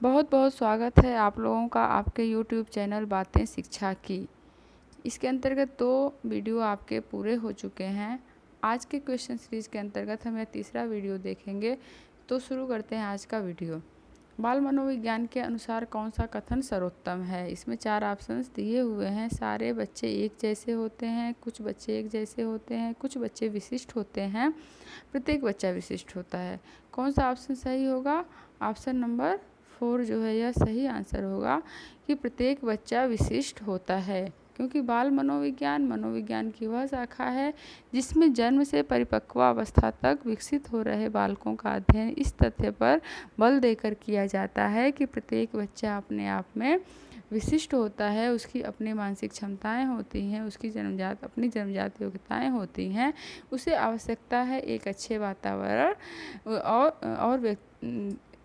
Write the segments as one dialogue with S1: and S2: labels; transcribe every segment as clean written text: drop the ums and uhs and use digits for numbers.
S1: बहुत बहुत स्वागत है आप लोगों का आपके यूट्यूब चैनल बातें शिक्षा की। इसके अंतर्गत 2 वीडियो आपके पूरे हो चुके हैं। आज के क्वेश्चन सीरीज़ के अंतर्गत हम यह तीसरा वीडियो देखेंगे। तो शुरू करते हैं आज का वीडियो। बाल मनोविज्ञान के अनुसार कौन सा कथन सर्वोत्तम है? इसमें 4 ऑप्शंस दिए हुए हैं। सारे बच्चे एक जैसे होते हैं, कुछ बच्चे एक जैसे होते हैं, कुछ बच्चे विशिष्ट होते हैं, प्रत्येक बच्चा विशिष्ट होता है। कौन सा ऑप्शन सही होगा? ऑप्शन नंबर 4 जो है यह सही आंसर होगा कि प्रत्येक बच्चा विशिष्ट होता है, क्योंकि बाल मनोविज्ञान की वह शाखा है जिसमें जन्म से परिपक्वावस्था तक विकसित हो रहे बालकों का अध्ययन इस तथ्य पर बल देकर किया जाता है कि प्रत्येक बच्चा अपने आप में विशिष्ट होता है। उसकी अपनी मानसिक क्षमताएं होती हैं, उसकी अपनी जन्मजात योग्यताएं होती हैं। उसे आवश्यकता है एक अच्छे वातावरण और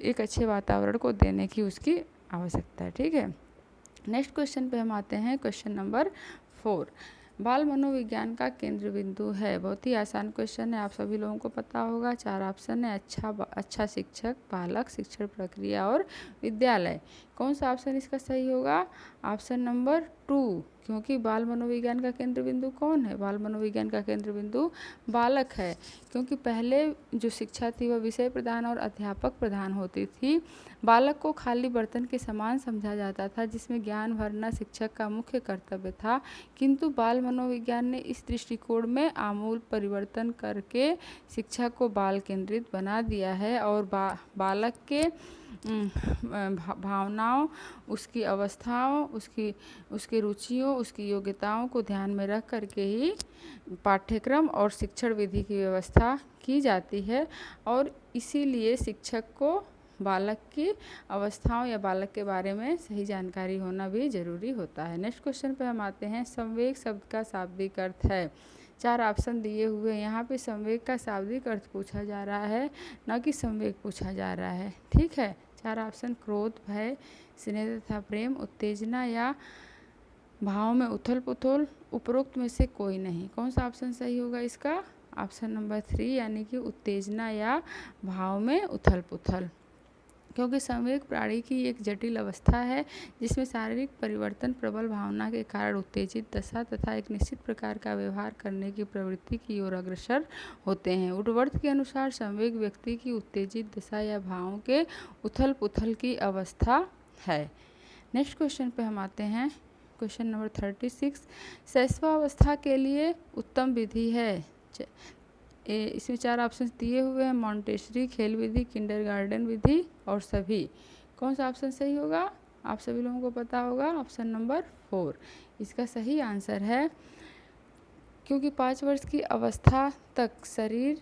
S1: एक अच्छे वातावरण को देने की उसकी आवश्यकता है। ठीक है, नेक्स्ट क्वेश्चन पे हम आते हैं। क्वेश्चन नंबर 4, बाल मनोविज्ञान का केंद्र बिंदु है। बहुत ही आसान क्वेश्चन है, आप सभी लोगों को पता होगा। 4 ऑप्शन है, अच्छा शिक्षक, बालक, शिक्षण प्रक्रिया और विद्यालय। कौन सा ऑप्शन इसका सही होगा? ऑप्शन नंबर 2, क्योंकि बाल मनोविज्ञान का केंद्र बिंदु कौन है? बाल मनोविज्ञान का केंद्र बिंदु बालक है, क्योंकि पहले जो शिक्षा थी वह विषय प्रधान और अध्यापक प्रधान होती थी। बालक को खाली बर्तन के समान समझा जाता था, जिसमें ज्ञान भरना शिक्षक का मुख्य कर्तव्य था। किंतु बाल मनोविज्ञान ने इस दृष्टिकोण में आमूल परिवर्तन करके शिक्षा को बाल केंद्रित बना दिया है और बालक के भावनाओं, उसकी अवस्थाओं, उसकी रुचियों, उसकी योग्यताओं को ध्यान में रख करके ही पाठ्यक्रम और शिक्षण विधि की व्यवस्था की जाती है। और इसीलिए शिक्षक को बालक की अवस्थाओं या बालक के बारे में सही जानकारी होना भी जरूरी होता है। नेक्स्ट क्वेश्चन पे हम आते हैं। संवेग शब्द का शाब्दिक अर्थ है। 4 ऑप्शन दिए हुए हैं। यहाँ पे संवेग का शाब्दिक अर्थ पूछा जा रहा है, न कि संवेग पूछा जा रहा है। ठीक है, 4 ऑप्शन क्रोध, भय, स्नेह तथा प्रेम, उत्तेजना या भाव में उथल पुथल, उपरोक्त में से कोई नहीं। कौन सा ऑप्शन सही होगा इसका? ऑप्शन नंबर 3, यानी कि उत्तेजना या भाव में उथल पुथल। क्योंकि संवेग प्राणी की एक जटिल अवस्था है जिसमें शारीरिक परिवर्तन प्रबल भावना के कारण उत्तेजित दशा तथा एक निश्चित प्रकार का व्यवहार करने की प्रवृत्ति की ओर अग्रसर होते हैं। वुडवर्थ के अनुसार संवेग व्यक्ति की उत्तेजित दशा या भावों के उथल पुथल की अवस्था है। नेक्स्ट क्वेश्चन पे हम आते हैं। क्वेश्चन नंबर 36, शैशवावस्था के लिए उत्तम विधि है। इसमें 4 ऑप्शन दिए हुए हैं। मॉन्टेसरी, खेल विधि, किंडरगार्टन विधि और सभी। कौन सा ऑप्शन सही होगा? आप सभी लोगों को पता होगा, ऑप्शन नंबर 4 इसका सही आंसर है। क्योंकि 5 वर्ष की अवस्था तक शरीर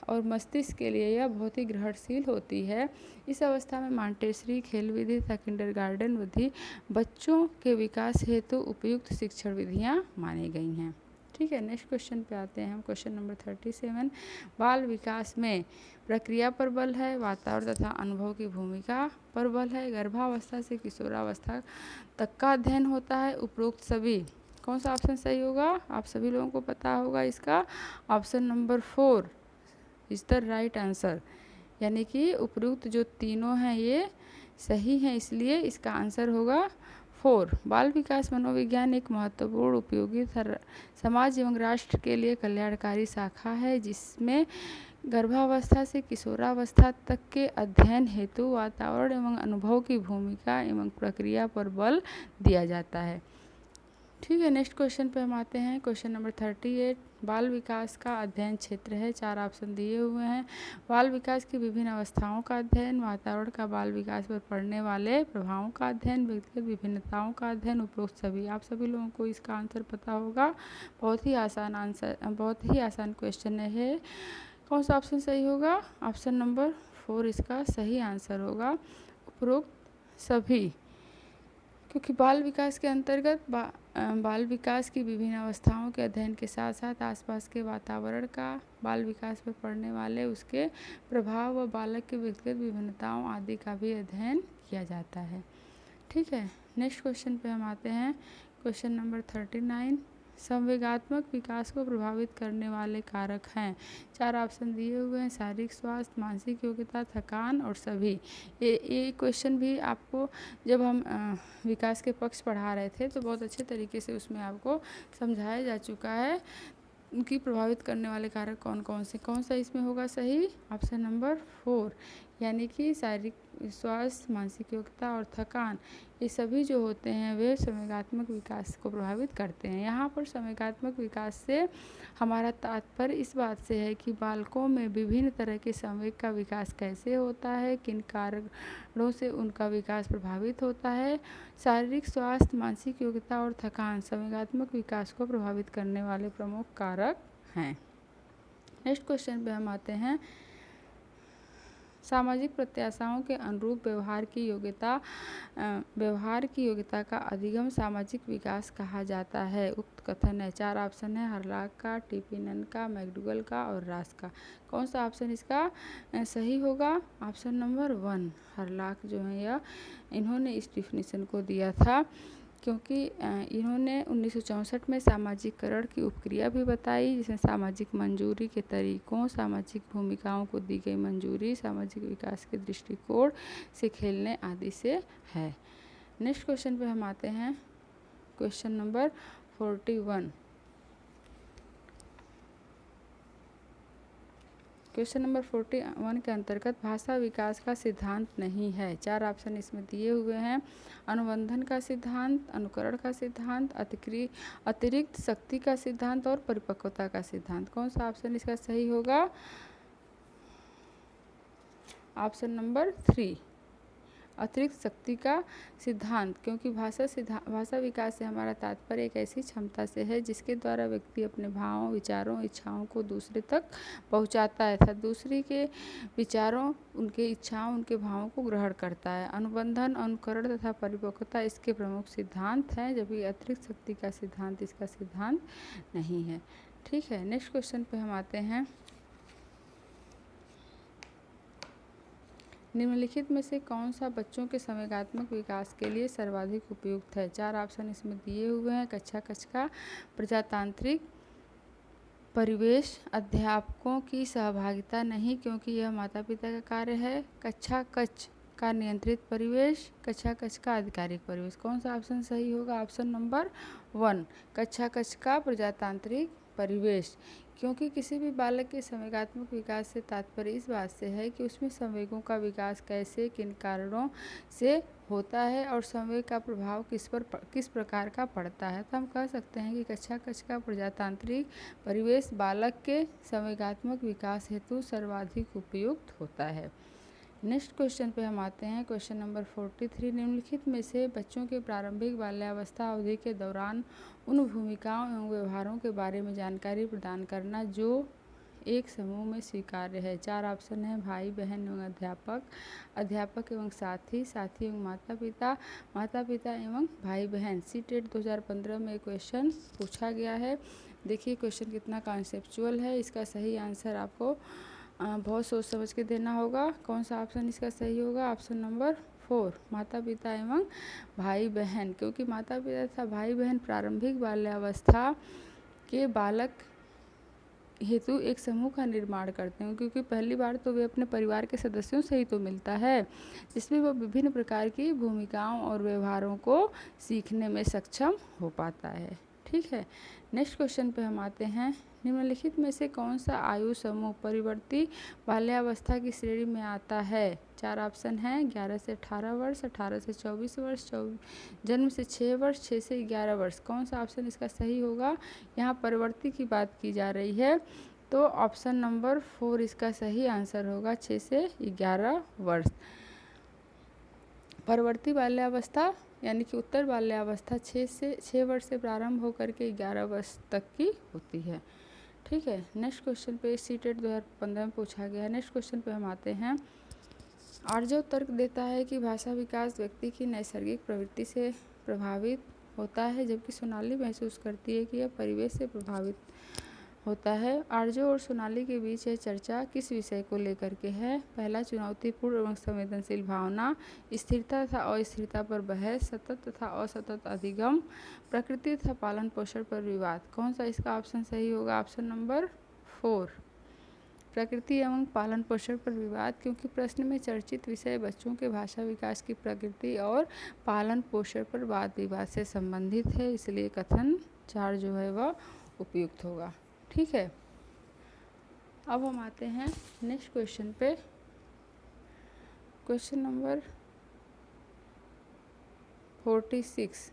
S1: और मस्तिष्क के लिए यह बहुत ही ग्रहणशील होती है। इस अवस्था में मॉन्टेसरी, खेल विधि तथा किंडरगार्टन विधि बच्चों के विकास हेतु उपयुक्त शिक्षण विधियाँ मानी गई हैं। ठीक है, नेक्स्ट क्वेश्चन पे आते हैं हम। क्वेश्चन नंबर 37, बाल विकास में प्रक्रिया पर बल है, वातावरण तथा अनुभव की भूमिका पर बल है, गर्भावस्था से किशोरावस्था तक का अध्ययन होता है, उपरोक्त सभी। कौन सा ऑप्शन सही होगा? आप सभी लोगों को पता होगा इसका। Option number 4 is the right answer, यानी कि उपयुक्त जो तीनों हैं ये सही हैं, इसलिए इसका आंसर होगा 4। बाल विकास मनोविज्ञान एक महत्वपूर्ण उपयोगी समाज एवं राष्ट्र के लिए कल्याणकारी शाखा है, जिसमें गर्भावस्था से किशोरावस्था तक के अध्ययन हेतु वातावरण एवं अनुभव की भूमिका एवं प्रक्रिया पर बल दिया जाता है। ठीक है, नेक्स्ट क्वेश्चन पे हम आते हैं। क्वेश्चन नंबर 38, बाल विकास का अध्ययन क्षेत्र है। 4 ऑप्शन दिए हुए हैं। बाल विकास की विभिन्न अवस्थाओं का अध्ययन, वातावरण का बाल विकास पर पड़ने वाले प्रभावों का अध्ययन, व्यक्तिगत विभिन्नताओं का अध्ययन, उपरोक्त सभी। आप सभी लोगों को इसका आंसर पता होगा। बहुत ही आसान क्वेश्चन है। कौन सा ऑप्शन सही होगा? ऑप्शन नंबर 4 इसका सही आंसर होगा, उपरोक्त सभी। क्योंकि बाल विकास के अंतर्गत बाल विकास की विभिन्न अवस्थाओं के अध्ययन के साथ साथ आसपास के वातावरण का बाल विकास पर पड़ने वाले उसके प्रभाव व बालक के व्यक्तिगत विभिन्नताओं आदि का भी अध्ययन किया जाता है। ठीक है, नेक्स्ट क्वेश्चन पे हम आते हैं। क्वेश्चन नंबर 39, संवेगात्मक विकास को प्रभावित करने वाले कारक हैं। 4 ऑप्शन दिए हुए हैं, शारीरिक स्वास्थ्य, मानसिक योग्यता, थकान और सभी। ये क्वेश्चन भी आपको जब हम विकास के पक्ष पढ़ा रहे थे तो बहुत अच्छे तरीके से उसमें आपको समझाया जा चुका है उनकी प्रभावित करने वाले कारक कौन कौन से। कौन सा इसमें होगा सही? ऑप्शन नंबर 4, यानी कि शारीरिक स्वास्थ्य, मानसिक योग्यता और थकान, ये सभी जो होते हैं वे संवेगात्मक विकास को प्रभावित करते हैं। यहाँ पर संवेगात्मक विकास से हमारा तात्पर्य इस बात से है कि बालकों में विभिन्न तरह के संवेग का विकास कैसे होता है, किन कारणों से उनका विकास प्रभावित होता है। शारीरिक स्वास्थ्य, मानसिक योग्यता और थकान संवेगात्मक विकास को प्रभावित करने वाले प्रमुख कारक हैं। नेक्स्ट क्वेश्चन पे हम आते हैं। सामाजिक प्रत्याशाओं के अनुरूप व्यवहार की योग्यता का अधिगम सामाजिक विकास कहा जाता है। उक्त कथन है। 4 ऑप्शन है, हर्लॉक का, टिपिनन का, मैकडूगल का और रास का। कौन सा ऑप्शन इसका सही होगा? ऑप्शन नंबर 1, हर्लॉक जो है यह इन्होंने इस डिफिनीशन को दिया था क्योंकि इन्होंने 1964 में सामाजिकरण की उपक्रिया भी बताई, जिसमें सामाजिक मंजूरी के तरीकों, सामाजिक भूमिकाओं को दी गई मंजूरी, सामाजिक विकास के दृष्टिकोण से खेलने आदि से है। नेक्स्ट क्वेश्चन पे हम आते हैं, क्वेश्चन नंबर 41। क्वेश्चन नंबर 41 के अंतर्गत भाषा विकास का सिद्धांत नहीं है। 4 ऑप्शन इसमें दिए हुए हैं, अनुबंधन का सिद्धांत, अनुकरण का सिद्धांत, अतिरिक्त शक्ति का सिद्धांत और परिपक्वता का सिद्धांत। कौन सा ऑप्शन इसका सही होगा? ऑप्शन नंबर 3, अतिरिक्त शक्ति का सिद्धांत, क्योंकि भाषा विकास से हमारा तात्पर्य एक ऐसी क्षमता से है जिसके द्वारा व्यक्ति अपने भावों, विचारों, इच्छाओं को दूसरे तक पहुंचाता है तथा दूसरे के विचारों, उनके इच्छाओं, उनके भावों को ग्रहण करता है। अनुबंधन, अनुकरण तथा परिपक्वता इसके प्रमुख सिद्धांत हैं, जबकि अतिरिक्त शक्ति का सिद्धांत इसका सिद्धांत नहीं है। ठीक है, नेक्स्ट क्वेश्चन पे हम आते हैं। निम्नलिखित में से कौन सा बच्चों के संवेगात्मक विकास के लिए सर्वाधिक उपयुक्त है? 4 ऑप्शन इसमें दिए हुए हैं, कक्षा का, प्रजातांत्रिक परिवेश, अध्यापकों की सहभागिता नहीं क्योंकि यह माता पिता का कार्य है, कक्षा का नियंत्रित परिवेश, कक्षा का आधिकारिक परिवेश। कौन सा ऑप्शन सही होगा? ऑप्शन नंबर 1, कक्षा का प्रजातांत्रिक परिवेश, क्योंकि किसी भी बालक के संवेगात्मक विकास से तात्पर्य इस बात से है कि उसमें संवेगों का विकास कैसे, किन कारणों से होता है और संवेग का प्रभाव किस प्रकार का पड़ता है। तो हम कह सकते हैं कि कक्षा का प्रजातांत्रिक परिवेश बालक के संवेगात्मक विकास हेतु सर्वाधिक उपयुक्त होता है। नेक्स्ट क्वेश्चन पे हम आते हैं, क्वेश्चन नंबर 43। निम्नलिखित में से बच्चों के प्रारंभिक बाल्यावस्था अवधि के दौरान उन भूमिकाओं एवं व्यवहारों के बारे में जानकारी प्रदान करना जो एक समूह में स्वीकार्य है। 4 ऑप्शन है, भाई बहन एवं अध्यापक, अध्यापक एवं साथी, साथी एवं माता पिता, माता पिता एवं भाई बहन। सीटेट 2015 में क्वेश्चन पूछा गया है। देखिए क्वेश्चन कितना कॉन्सेप्चुअल है। इसका सही आंसर आपको बहुत सोच समझ के देना होगा। कौन सा ऑप्शन इसका सही होगा? ऑप्शन नंबर 4, माता पिता एवं भाई बहन, क्योंकि माता पिता तथा भाई बहन प्रारंभिक बाल्यावस्था के बालक हेतु एक समूह का निर्माण करते हैं, क्योंकि पहली बार तो वे अपने परिवार के सदस्यों से ही तो मिलता है, जिसमें वह विभिन्न प्रकार की भूमिकाओं और व्यवहारों को सीखने में सक्षम हो पाता है। ठीक है, नेक्स्ट क्वेश्चन पे हम आते हैं। निम्नलिखित में से कौन सा आयु समूह परिवर्ती बाल्यावस्था की श्रेणी में आता है? 4 ऑप्शन हैं, 11 से 18 वर्ष, 18 से 24 वर्ष, जन्म से 6 वर्ष, 6 से 11 वर्ष। कौन सा ऑप्शन इसका सही होगा? यहाँ परिवर्ती की बात की जा रही है, तो ऑप्शन नंबर 4 इसका सही आंसर होगा, 6 से 11 वर्ष। परवर्ती बाल्यावस्था यानी कि उत्तर बाल्यावस्था 6 वर्ष से प्रारंभ होकर के 11 वर्ष तक की होती है। ठीक है, नेक्स्ट क्वेश्चन पे सीटेट 2015 में पूछा गया है। नेक्स्ट क्वेश्चन पे हम आते हैं। आर्जव तर्क देता है कि भाषा विकास व्यक्ति की नैसर्गिक प्रवृत्ति से प्रभावित होता है, जबकि सोनाली महसूस करती है कि यह परिवेश से प्रभावित होता है। आरजू और सोनाली के बीच यह चर्चा किस विषय को लेकर के है? पहला, चुनौतीपूर्ण एवं संवेदनशील भावना, स्थिरता तथा अस्थिरता पर बहस, सतत तथा असतत अधिगम, प्रकृति तथा पालन पोषण पर विवाद। कौन सा इसका ऑप्शन सही होगा? ऑप्शन नंबर 4, प्रकृति एवं पालन पोषण पर विवाद, क्योंकि प्रश्न में चर्चित विषय बच्चों के भाषा विकास की प्रकृति और पालन पोषण पर वाद विवाद से संबंधित है, इसलिए कथन 4 जो है वह उपयुक्त होगा। ठीक है, अब हम आते हैं नेक्स्ट क्वेश्चन पे। क्वेश्चन नंबर 46,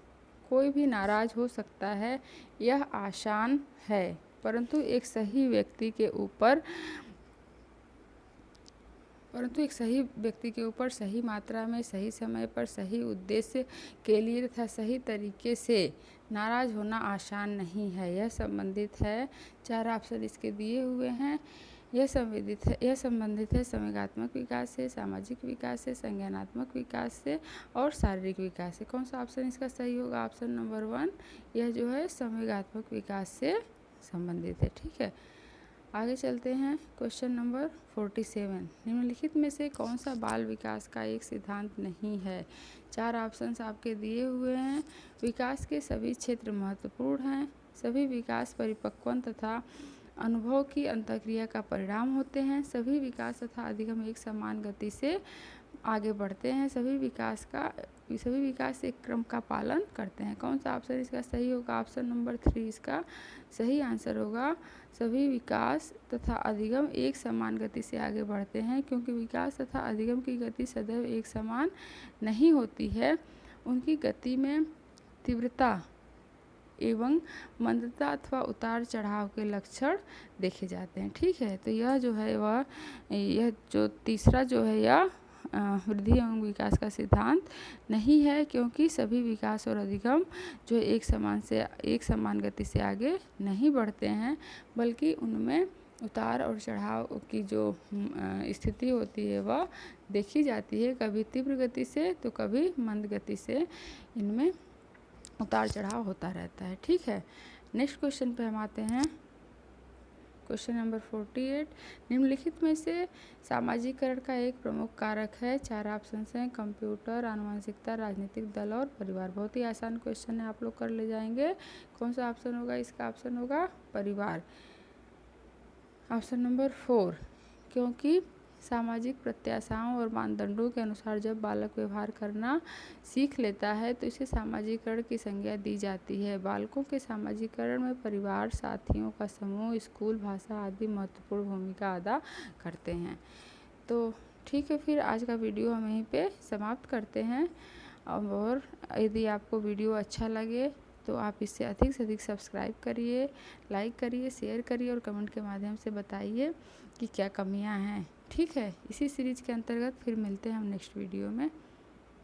S1: कोई भी नाराज हो सकता है, यह आसान है, परंतु एक सही व्यक्ति के ऊपर सही मात्रा में, सही समय पर, सही उद्देश्य के लिए तथा सही तरीके से नाराज होना आसान नहीं है। यह संबंधित है, 4 ऑप्शन इसके दिए हुए हैं। यह संबंधित है संवेगात्मक विकास से, सामाजिक विकास से, संज्ञानात्मक विकास से और शारीरिक विकास से। कौन सा ऑप्शन इसका सही होगा? ऑप्शन नंबर 1, यह जो है संवेगात्मक विकास से संबंधित है। ठीक है, आगे चलते हैं। क्वेश्चन नंबर 47, निम्नलिखित में से कौन सा बाल विकास का एक सिद्धांत नहीं है? 4 ऑप्शंस आपके दिए हुए हैं। विकास के सभी क्षेत्र महत्वपूर्ण हैं, सभी विकास परिपक्वन तथा अनुभव की अंतःक्रिया का परिणाम होते हैं, सभी विकास तथा अधिगम एक समान गति से आगे बढ़ते हैं, सभी विकास एक क्रम का पालन करते हैं। कौन सा ऑप्शन इसका सही होगा? ऑप्शन नंबर 3 इसका सही आंसर होगा। सभी विकास तथा अधिगम एक समान गति से आगे बढ़ते हैं, क्योंकि विकास तथा अधिगम की गति सदैव एक समान नहीं होती है। उनकी गति में तीव्रता एवं मंदता अथवा उतार चढ़ाव के लक्षण देखे जाते हैं। ठीक है, तो यह जो है वह यह जो तीसरा जो है यह वृद्धि एवं विकास का सिद्धांत नहीं है, क्योंकि सभी विकास और अधिगम जो एक समान गति से आगे नहीं बढ़ते हैं, बल्कि उनमें उतार और चढ़ाव की जो स्थिति होती है वह देखी जाती है, कभी तीव्र गति से तो कभी मंद गति से इनमें उतार चढ़ाव होता रहता है। ठीक है, नेक्स्ट क्वेश्चन पे हम आते हैं। क्वेश्चन नंबर 48, निम्नलिखित में से सामाजिकरण का एक प्रमुख कारक है? 4 ऑप्शन हैं, कंप्यूटर, आनुवंशिकता, राजनीतिक दल और परिवार। बहुत ही आसान क्वेश्चन है, आप लोग कर ले जाएंगे। कौन सा ऑप्शन होगा? इसका ऑप्शन होगा परिवार। ऑप्शन नंबर 4, क्योंकि सामाजिक प्रत्याशाओं और मानदंडों के अनुसार जब बालक व्यवहार करना सीख लेता है तो इसे सामाजिकरण की संज्ञा दी जाती है। बालकों के सामाजिकरण में परिवार, साथियों का समूह, स्कूल, भाषा आदि महत्वपूर्ण भूमिका अदा करते हैं। तो ठीक है, फिर आज का वीडियो हम यहीं पे समाप्त करते हैं। और यदि आपको वीडियो अच्छा लगे तो आप इसे अधिक से अधिक सब्सक्राइब करिए, लाइक करिए, शेयर करिए और कमेंट के माध्यम से बताइए कि क्या कमियां हैं। ठीक है, इसी सीरीज़ के अंतर्गत फिर मिलते हैं हम नेक्स्ट वीडियो में।